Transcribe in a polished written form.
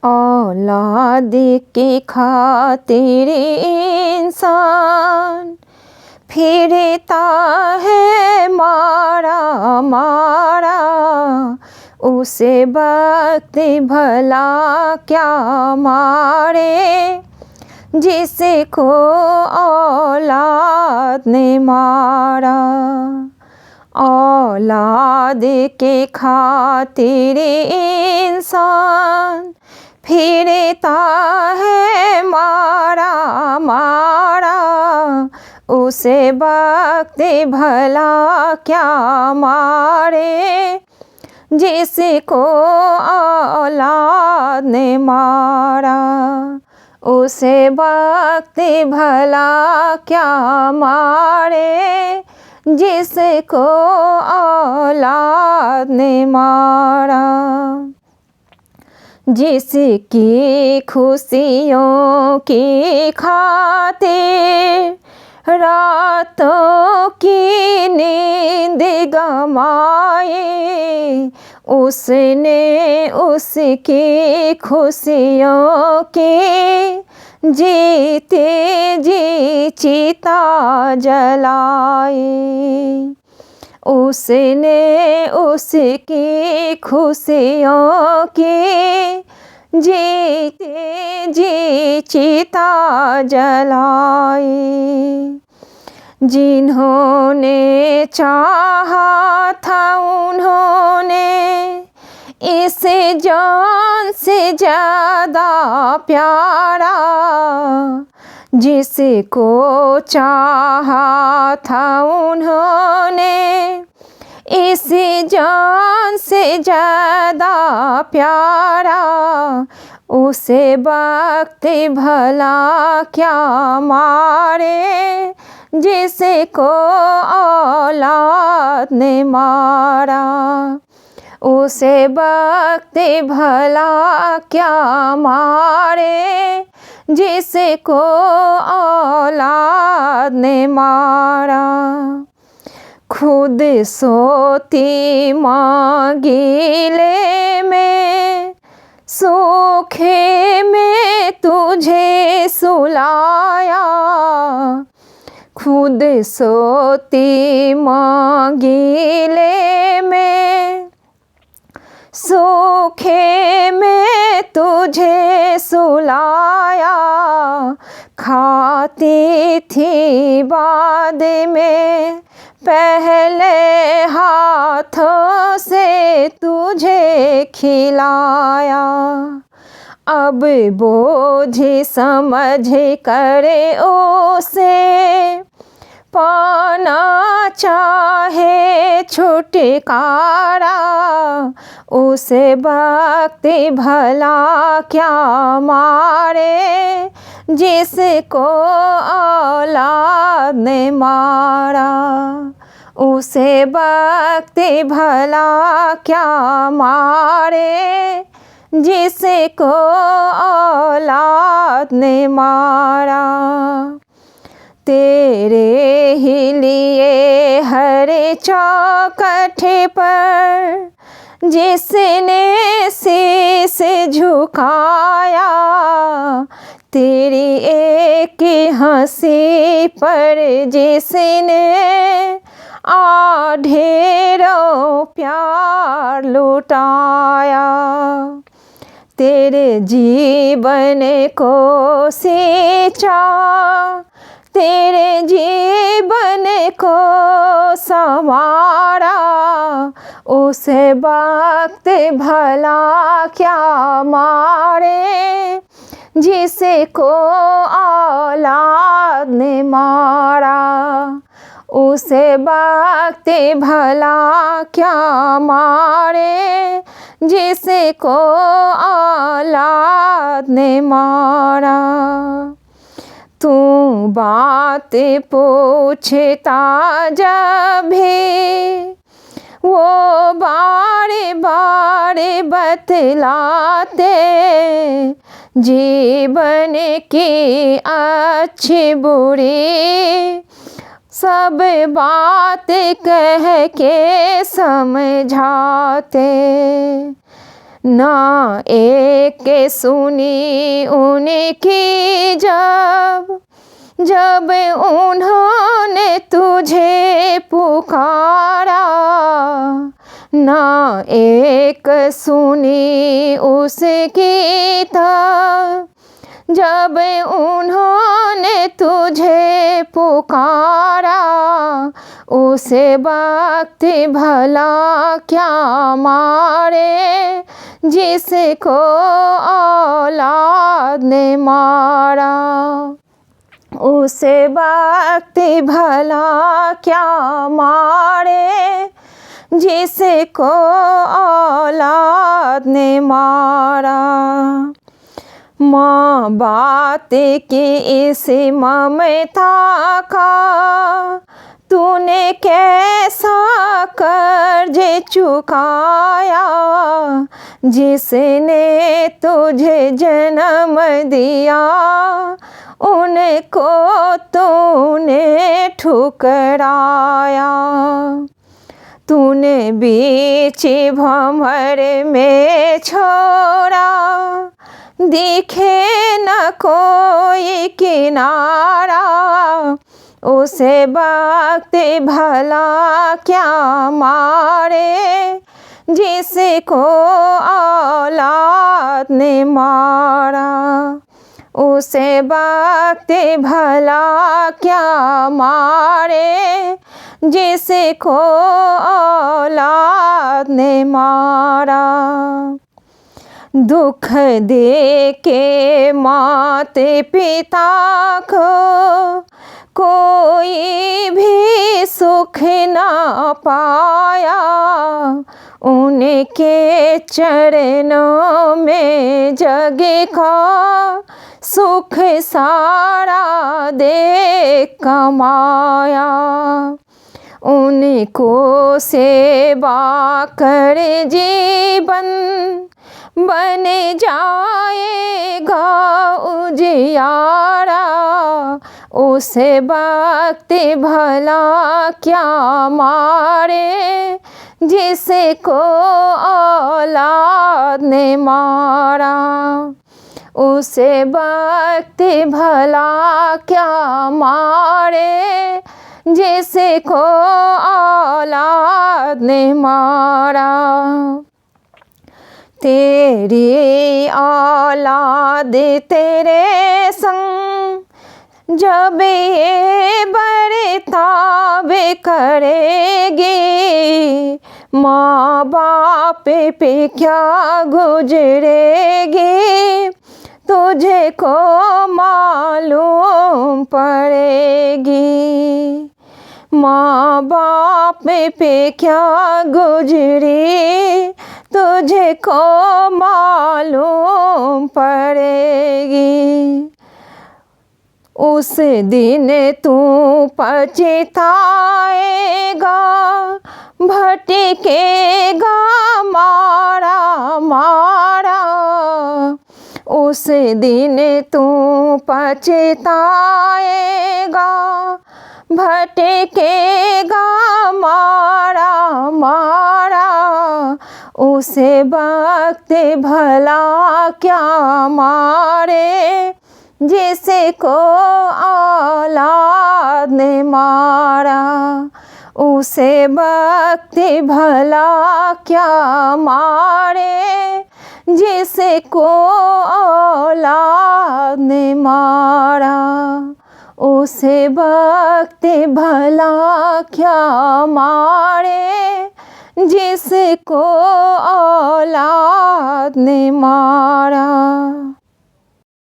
औलाद की खातिर इंसान फिरता है मारा मारा, उसे वक्त भला क्या मारे जिसको औलाद ने मारा। औलाद के खातिर इंसान फिरता है मारा मारा, उसे वक्त भला क्या मारे जिसको औलाद ने मारा। उसे वक्त भला क्या मारे जिसको औलाद ने मारा। जिसकी खुशियों की खातिर रातों की नींद गमाई, उसने उसकी खुशियों की जीते जी चिता जलाई। उसने उसकी खुशियों की जीते जी चिता जलाई। जिन्होंने चाहा था उन्होंने इस जान से ज़्यादा प्यारा, जिसको चाहा था उन्होंने इस जान से ज़्यादा प्यारा, उसे वक्त भला क्या मारे जिसको औलाद ने मारा। उसे वक्त भला क्या मारे जिसको औलाद ने मारा। खुद सोती माँ गीले में सूखे में तुझे सुलाया, खुद सोती माँ गीले में सूखे में तुझे सुलाया, खाती थी बाद में पहले हाथों से तुझे खिलाया। अब बोझ समझ कर उसे पाना चाहे छुटकारा, उसे वक्त भला क्या मारे जिसको औलाद ने मारा। उसे वक्त भला क्या मारे जिसको औलाद ने मारा। तेरे ही लिए हर चौखट पर जिसने शीश झुकाया, तेरी एक हंसी पर जिसने ढेरों प्यार लुटाया, तेरे जीवन को सींचा, तेरे जीवन को संवारा, उसे वक्त भला क्या मारे जिसको औलाद ने मारा। उसे वक्त भला क्या मारे जिसको औलाद ने मारा। तू बात पूछता जब भी वो बारे बारे बतलाते, जीवन की अच्छी बुरी सब बात कह के समझाते। ना एक सुनी उनकी जब उन्होंने तुझे पुकारा, ना एक सुनी उसकी तब जब उन्होंने तुझे पुकारा। उसे वक्त भला क्या मारे जिसको औलाद ने मारा। उसे वक्त भला क्या मारे जिसको औलाद ने मारा। माँ बात की इस ममता का तूने कैसा कर्ज चुकाया। जिसने तुझे जन्म दिया उनको तूने ठुकराया। तूने बीच भंवर में छोड़ा, दिखे न कोई किनारा। उसे वक्त भला क्या मारे जिसको औलाद ने मारा। उसे वक्त भला क्या मारे जिसको औलाद ने मारा। दुख दे के माते पिता को कोई भी सुख न पाया। उनके चरणों में जग का सुख सारा दे कमाया। उनको सेवा कर जीवन बन जाएगा उजियारा। उसे वक्त भला क्या मारे जिसको औलाद ने मारा। उसे वक्त भला क्या मारे जिसको औलाद ने मारा। तेरी औलाद तेरे संग जब ये बर्ताव करेगी, माँ बाप पे क्या गुजरेगी तुझे को मालूम पड़ेगी। माँ बाप पे क्या गुजरी तुझे को मालूम पड़ेगी। उस दिन तू पछताएगा, भटकेगा मारा मारा। उस दिन तू पछताएगा, भटकेगा मारा मारा। उसे वक्त भला क्या मारे जिसको औलाद ने मारा। उसे वक्त भला क्या मारे जिसको औलाद ने मारा। उसे वक्त भला क्या मारे जिसको औलाद ने मारा।